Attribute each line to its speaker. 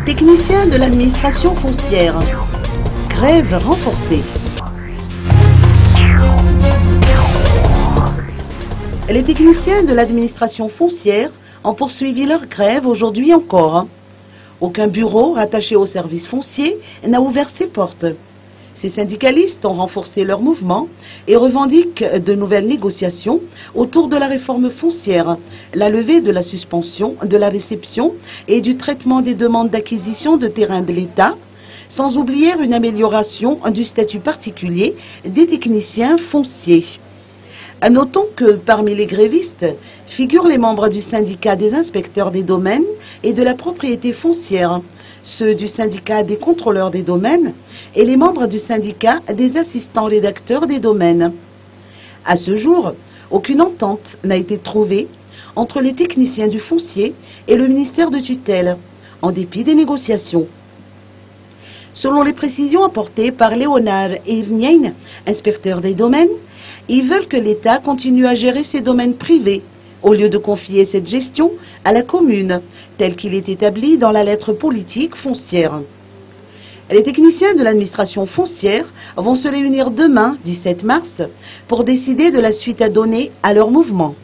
Speaker 1: Techniciens de l'administration foncière. Grève renforcée. Les techniciens de l'administration foncière ont poursuivi leur grève aujourd'hui encore. Aucun bureau rattaché au service foncier n'a ouvert ses portes. Ces syndicalistes ont renforcé leur mouvement et revendiquent de nouvelles négociations autour de la réforme foncière, la levée de la suspension de la réception et du traitement des demandes d'acquisition de terrains de l'État, sans oublier une amélioration du statut particulier des techniciens fonciers. Notons que parmi les grévistes figurent les membres du syndicat des inspecteurs des domaines et de la propriété foncière, ceux du syndicat des contrôleurs des domaines et les membres du syndicat des assistants rédacteurs des domaines. À ce jour, aucune entente n'a été trouvée entre les techniciens du foncier et le ministère de tutelle, en dépit des négociations. Selon les précisions apportées par Léonard Irnien, inspecteur des domaines, ils veulent que l'État continue à gérer ses domaines privés, au lieu de confier cette gestion à la commune, tel qu'il est établi dans la lettre politique foncière. Les techniciens de l'administration foncière vont se réunir demain, 17 mars, pour décider de la suite à donner à leur mouvement.